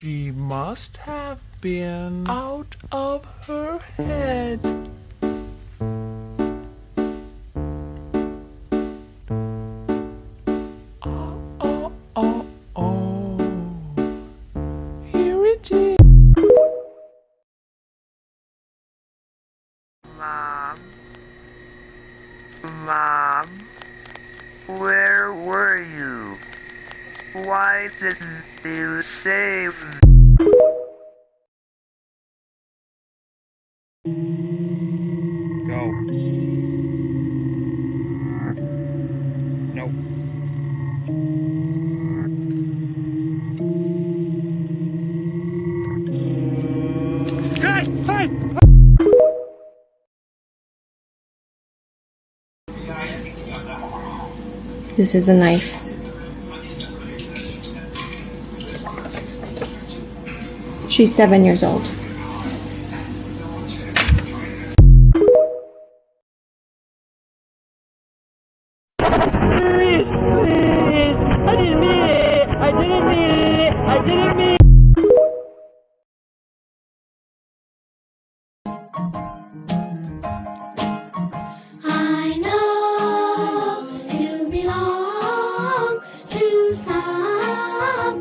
She must have been out of her head. Oh, oh, oh, oh. Here it is. Mom? Mom? Where were you? Why didn't you save me? Go. Nope. Hey! Hey! This is a knife. She's 7 years old. Please, please! I didn't mean it! I didn't mean it! I didn't mean it! I know you belong to somebody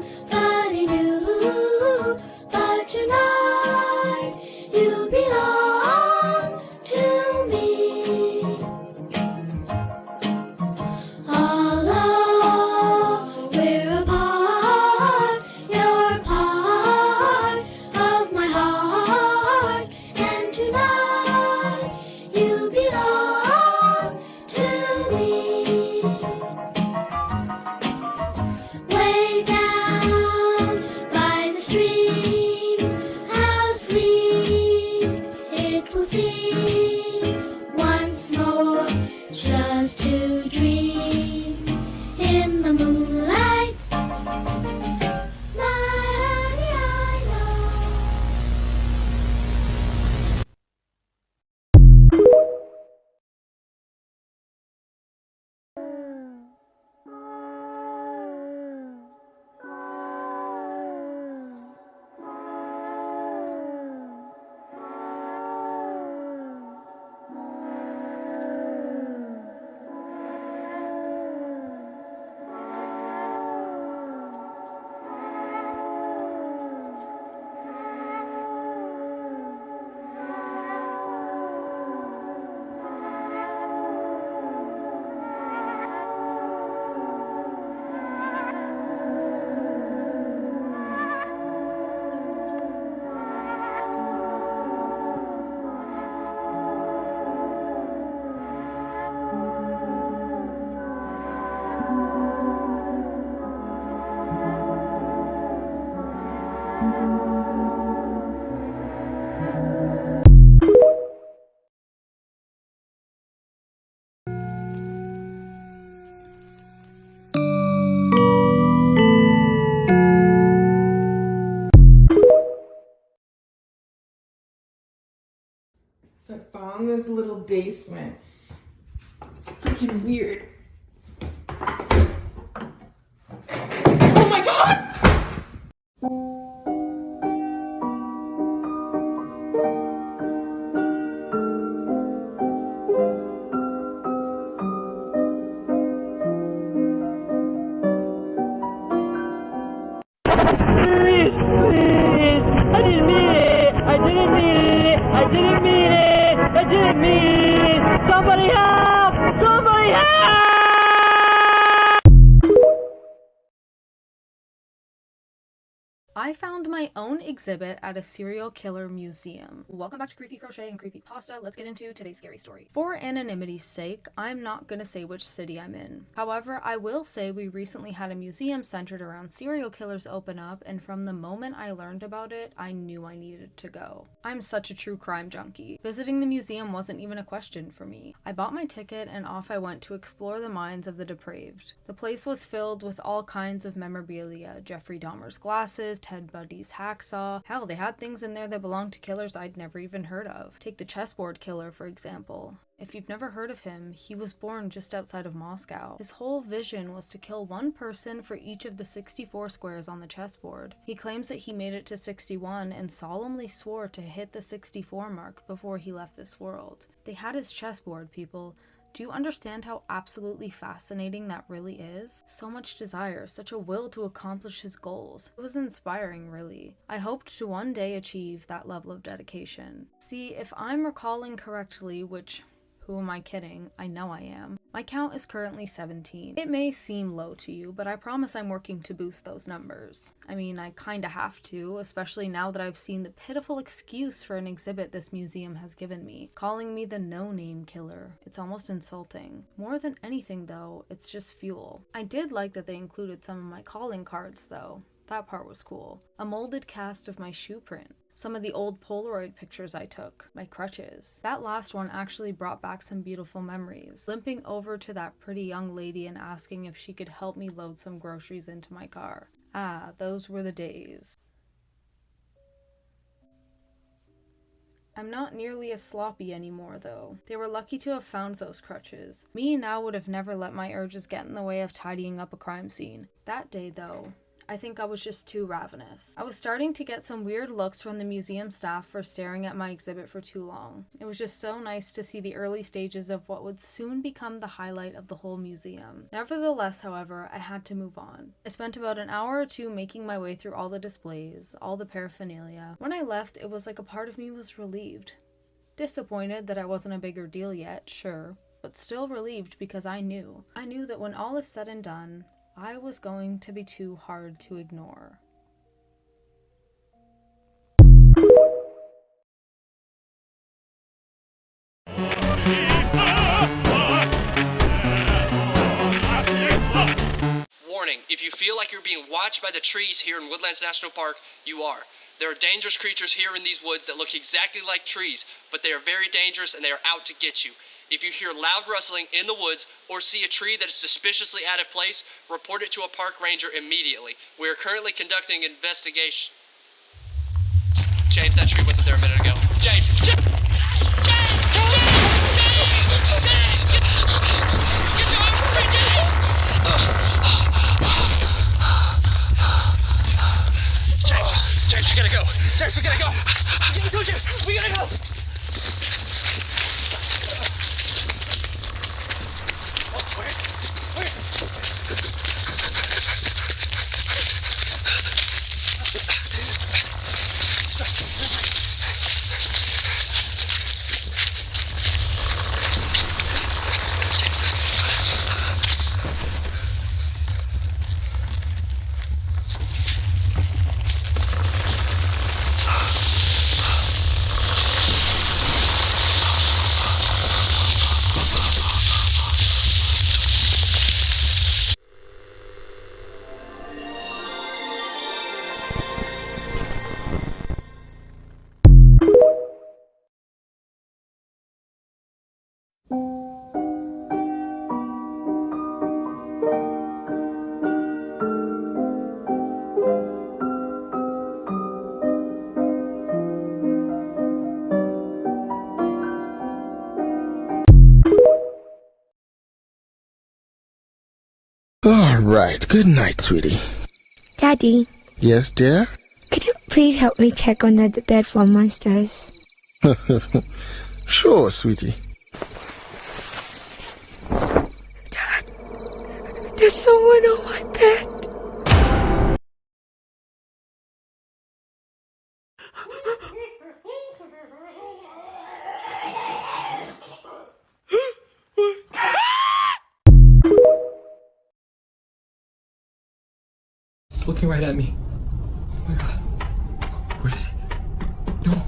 new, but tonight you belong to me. Although we're apart, you're part of my heart, and tonight you belong to me. Way down by the stream, how sweet it will seem once more just to dream in the moonlight. My honey, I know. So I found this little basement. It's freaking weird. Oh my god! Please, please! I didn't mean it! I didn't mean it! I didn't mean it! I didn't mean it! Somebody help! Somebody help! I found my own exhibit at a serial killer museum. Welcome back to Creepy Crochet and Creepy Pasta. Let's get into today's scary story. For anonymity's sake, I'm not gonna say which city I'm in. However, I will say we recently had a museum centered around serial killers open up, and from the moment I learned about it, I knew I needed to go. I'm such a true crime junkie. Visiting the museum wasn't even a question for me. I bought my ticket and off I went to explore the minds of the depraved. The place was filled with all kinds of memorabilia: Jeffrey Dahmer's glasses, Ted Bundy's hacksaw. Hell, they had things in there that belonged to killers I'd never even heard of. Take the chessboard killer, for example. If you've never heard of him, he was born just outside of Moscow. His whole vision was to kill one person for each of the 64 squares on the chessboard. He claims that he made it to 61 and solemnly swore to hit the 64 mark before he left this world. They had his chessboard, people. Do you understand how absolutely fascinating that really is? So much desire, such a will to accomplish his goals. It was inspiring, really. I hoped to one day achieve that level of dedication. See, if I'm recalling correctly, which... who am I kidding? I know I am. My count is currently 17. It may seem low to you, but I promise I'm working to boost those numbers. I mean, I kinda have to, especially now that I've seen the pitiful excuse for an exhibit this museum has given me, calling me the no-name killer. It's almost insulting. More than anything though, it's just fuel. I did like that they included some of my calling cards though. That part was cool. A molded cast of my shoe print. Some of the old Polaroid pictures I took, my crutches. That last one actually brought back some beautiful memories. Limping over to that pretty young lady and asking if she could help me load some groceries into my car. Ah, those were the days. I'm not nearly as sloppy anymore though. They were lucky to have found those crutches. Me now would have never let my urges get in the way of tidying up a crime scene. That day though, I think I was just too ravenous. I was starting to get some weird looks from the museum staff for staring at my exhibit for too long. It was just so nice to see the early stages of what would soon become the highlight of the whole museum. Nevertheless, however, I had to move on. I spent about an hour or two making my way through all the displays, all the paraphernalia. When I left, it was like a part of me was relieved. Disappointed that I wasn't a bigger deal yet, sure, but still relieved because I knew that when all is said and done, I was going to be too hard to ignore. Warning, if you feel like you're being watched by the trees here in Woodlands National Park, you are. There are dangerous creatures here in these woods that look exactly like trees, but they are very dangerous and they are out to get you. If you hear loud rustling in the woods or see a tree that is suspiciously out of place, report it to a park ranger immediately. We are currently conducting an investigation. James, that tree wasn't there a minute ago. James! James! James, we gotta go! James, we gotta go! James, we gotta go! All right. Good night, sweetie. Daddy, Yes, dear? could you please help me check on the bed for monsters? Sure, sweetie. Dad, there's someone on my bed. It's looking right at me. Oh my god. Where did it? No.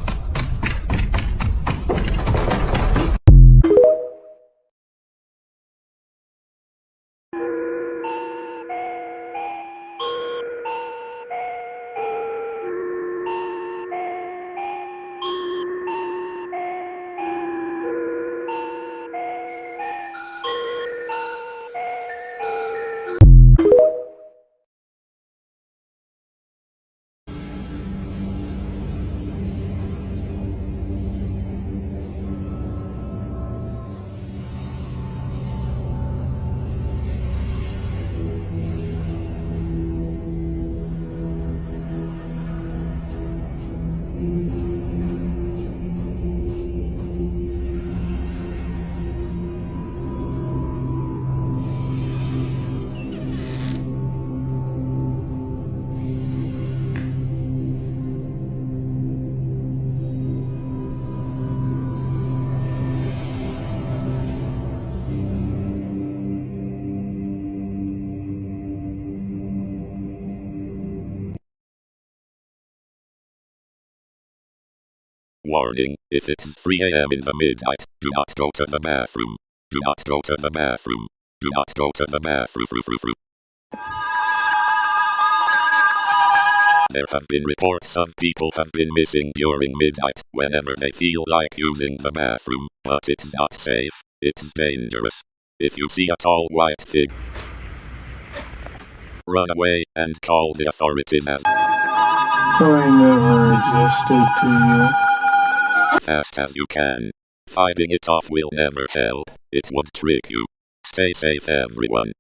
Warning, if it's 3 a.m. in the midnight, do not go to the bathroom. Do not go to the bathroom. Do not go to the bathroom. There have been reports of people have been missing during midnight whenever they feel like using the bathroom, but it's not safe. It's dangerous. If you see a tall white figure, run away and call the authorities as I never adjusted to you. fast as you can. Fighting it off will never help. It would trick you. Stay safe, everyone.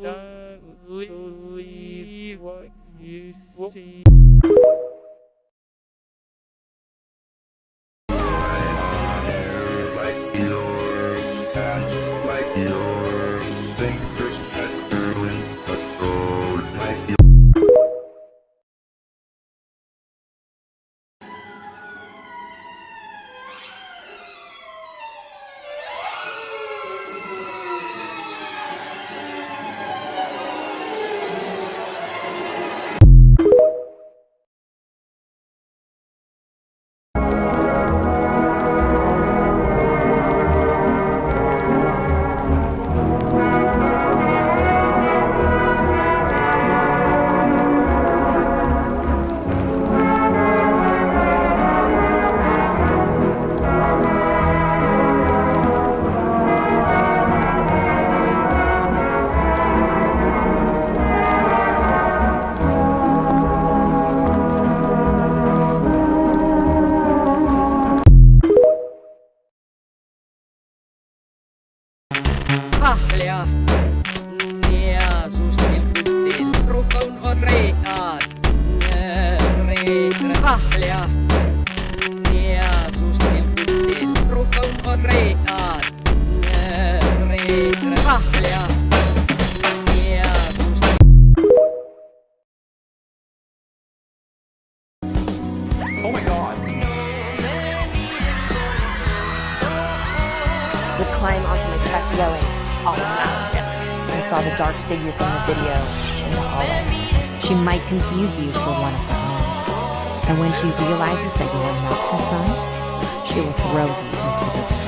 Don't believe what you see. Vahlia, Jeesus tilkuttiin, rukoun on reaan. Vahlia, Jeesus tilkuttiin, rukoun on reaan. Vahlia, Jeesus. Oh my god. Would climb onto my chest yelling, "All out!" and saw the dark figure from the video in the hallway. She might confuse you for one of her own. And when she realizes that you are not her son, she will throw you into the